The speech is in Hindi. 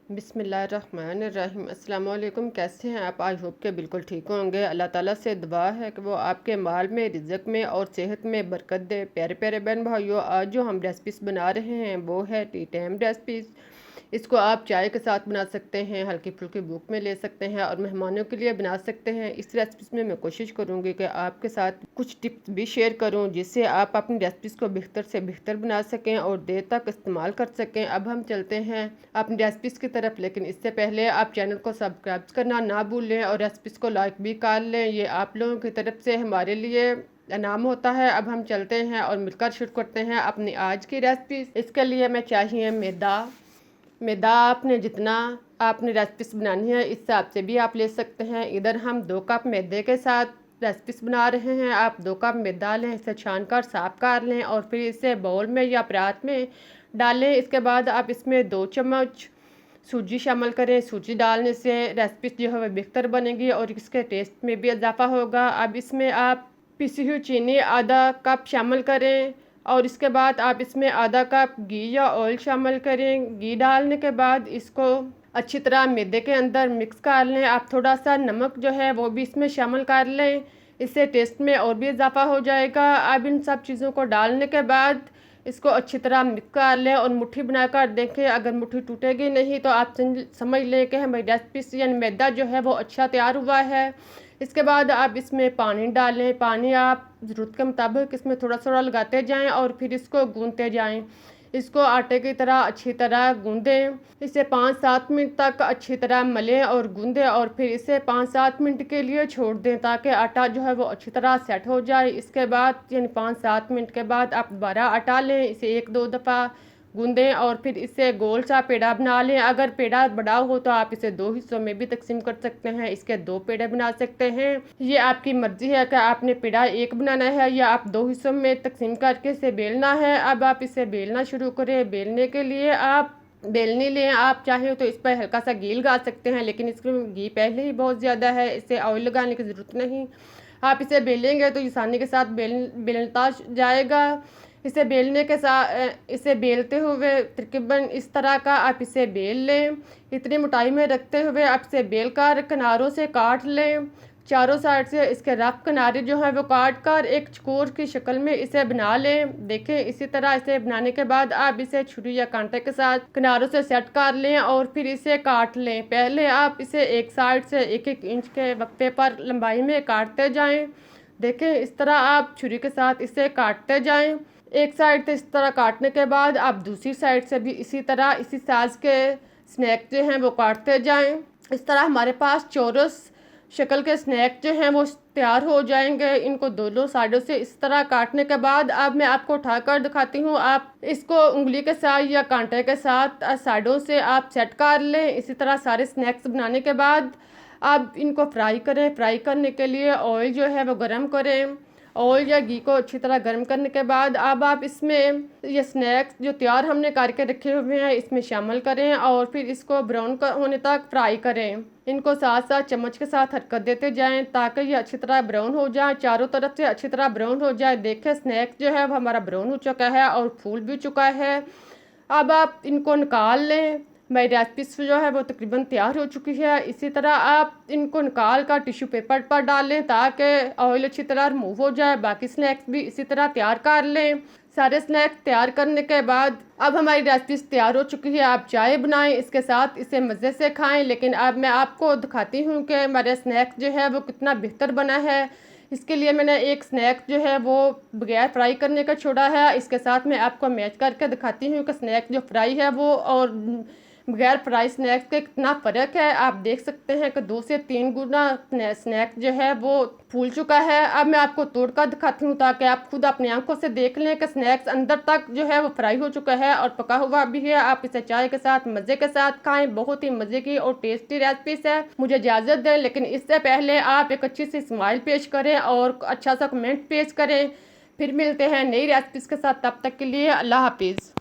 बिस्मिल्लाहिर्रहमानिर्रहीम। अस्सलाम वालेकुम। कैसे हैं आप? आई होप के बिल्कुल ठीक होंगे। अल्लाह ताला से दुआ है कि वो आपके माल में, रिज़्क़ में और सेहत में बरकत दे। प्यारे प्यारे बहन भाइयों, आज जो हम रेसिपीज़ बना रहे हैं वो है टी टाइम रेसिपीज़। इसको आप चाय के साथ बना सकते हैं, हल्की फुल्की भूख में ले सकते हैं और मेहमानों के लिए बना सकते हैं। इस रेसिपीज़ में मैं कोशिश करूँगी कि आपके साथ कुछ टिप्स भी शेयर करूँ जिससे आप अपनी रेसिपीज़ को बेहतर से बेहतर बना सकें और देर तक इस्तेमाल कर सकें। अब हम चलते हैं अपनी रेसिपीज़ की तरफ, लेकिन इससे पहले आप चैनल को सब्सक्राइब करना ना भूलें और रेसिपीज़ को लाइक भी कर लें। ये आप लोगों की तरफ से हमारे लिए इनाम होता है। अब हम चलते हैं और मिलकर शुरू करते हैं अपनी आज की रेसिपीज़। इसके लिए हमें चाहिए मैदा आपने जितना आपने रेसिपीज़ बनानी है इस हिसाब से भी आप ले सकते हैं। इधर हम 2 कप मैदे के साथ रेसिपीज़ बना रहे हैं। आप 2 कप मैदा लें, इसे छान कर साफ कर लें और फिर इसे बाउल में या परात में डालें। इसके बाद आप इसमें 2 चम्मच सूजी शामिल करें। सूजी डालने से रेसिपी जो है वह बेहतर बनेगी और इसके टेस्ट में भी इजाफा होगा। अब इसमें आप पिसी हुई चीनी आधा कप शामिल करें और इसके बाद आप इसमें आधा कप घी या ऑयल शामिल करें। घी डालने के बाद इसको अच्छी तरह मैदे के अंदर मिक्स कर लें। आप थोड़ा सा नमक जो है वो भी इसमें शामिल कर लें, इससे टेस्ट में और भी इजाफा हो जाएगा। अब इन सब चीज़ों को डालने के बाद इसको अच्छी तरह मिक्स कर लें और मुट्ठी बनाकर देखें। अगर मुट्ठी टूटेगी नहीं तो आप समझ लें कि हमारी रेसिपी यानी मैदा जो है वो अच्छा तैयार हुआ है। इसके बाद आप इसमें पानी डालें। पानी आप ज़रूरत के मुताबिक इसमें थोड़ा थोड़ा लगाते जाएं और फिर इसको गूंथते जाएं। इसको आटे की तरह अच्छी तरह गूंदें। इसे 5-7 मिनट तक अच्छी तरह मलें और गूंदें और फिर इसे 5-7 मिनट के लिए छोड़ दें ताकि आटा जो है वो अच्छी तरह सेट हो जाए। इसके बाद यानी 5-7 मिनट के बाद आप दोबारा आटा लें, इसे 1-2 दफ़ा गूंदें और फिर इससे गोल सा पेड़ा बना लें। अगर पेड़ा बड़ा हो तो आप इसे 2 हिस्सों में भी तकसीम कर सकते हैं, इसके 2 पेड़े बना सकते हैं। ये आपकी मर्जी है कि आपने पेड़ा एक बनाना है या आप 2 हिस्सों में तकसीम करके इसे बेलना है। अब आप इसे बेलना शुरू करें। बेलने के लिए आप बेलनी लें। आप चाहें तो इस पर हल्का सा घी लगा सकते हैं, लेकिन इसमें घी पहले ही बहुत ज़्यादा है, इसे ऑयल लगाने की ज़रूरत नहीं। आप इसे बेलेंगे तो आसानी के साथ बेलता जाएगा। इसे बेलने के साथ इसे बेलते हुए तकरीबन इस तरह का आप इसे बेल लें। इतनी मोटाई में रखते हुए आप इसे बेल कर किनारों से काट लें। चारों साइड से इसके रफ किनारे जो हैं वो काट कर एक चकोर की शक्ल में इसे बना लें। देखें, इसी तरह इसे बनाने के बाद आप इसे छुरी या कांटे के साथ किनारों से सेट कर लें और फिर इसे काट लें। पहले आप इसे एक साइड से 1-1 इंच के वक्फे पर लंबाई में काटते जाएं। देखें, इस तरह आप छुरी के साथ इसे काटते जाएं। एक साइड से इस तरह काटने के बाद आप दूसरी साइड से भी इसी तरह इसी साइज़ के स्नैक जो हैं वो काटते जाएं। इस तरह हमारे पास चौरस शक्ल के स्नैक जो हैं वो तैयार हो जाएंगे। इनको दोनों साइडों से इस तरह काटने के बाद अब मैं आपको उठाकर दिखाती हूँ। आप इसको उंगली के साथ या कांटे के साथ साइडों से आप सेट कर लें। इसी तरह सारे स्नैक्स बनाने के बाद आप इनको फ्राई करें। फ्राई करने के लिए ऑयल जो है वो गर्म करें। ऑयल या घी को अच्छी तरह गर्म करने के बाद अब आप इसमें ये स्नैक्स जो तैयार हमने करके रखे हुए हैं इसमें शामिल करें और फिर इसको ब्राउन होने तक फ्राई करें। इनको साथ साथ चम्मच के साथ हरकत देते जाएं ताकि ये अच्छी तरह ब्राउन हो जाए, चारों तरफ से अच्छी तरह ब्राउन हो जाए। देखें, स्नैक्स जो है वो हमारा ब्राउन हो चुका है और फूल भी चुका है। अब आप इनको निकाल लें। मेरी रेसिपीज जो है वो तकरीबन तैयार हो चुकी है। इसी तरह आप इनको निकाल कर टिश्यू पेपर पर डाल लें ताकि ऑयल अच्छी तरह रिमूव हो जाए। बाकी स्नैक्स भी इसी तरह तैयार कर लें। सारे स्नैक्स तैयार करने के बाद अब हमारी रेसिपीज तैयार हो चुकी है। आप चाय बनाएं, इसके साथ इसे मज़े से खाएं। लेकिन अब मैं आपको दिखाती हूँ कि हमारे स्नैक्स जो है वो कितना बेहतर बना है। इसके लिए मैंने एक स्नैक जो है वो बगैर फ्राई करने का छोड़ा है। इसके साथ मैं आपको मैच करके दिखाती हूँ कि स्नैक जो फ्राई है वो और बगैर फ्राई स्नैक्स के कितना फ़र्क है। आप देख सकते हैं कि 2 से 3 गुना स्नैक जो है वो फूल चुका है। अब मैं आपको तोड़ कर दिखाती हूँ ताकि आप खुद अपनी आंखों से देख लें कि स्नैक्स अंदर तक जो है वो फ्राई हो चुका है और पका हुआ भी है। आप इसे चाय के साथ मज़े के साथ खाएं। बहुत ही मज़े की और टेस्टी रेसिपीज है। मुझे इजाज़त दें, लेकिन इससे पहले आप एक अच्छी सी स्माइल पेश करें और अच्छा सा कमेंट पेश करें। फिर मिलते हैं नई रेसिपीज़ के साथ, तब तक के लिए अल्लाह हाफिज़।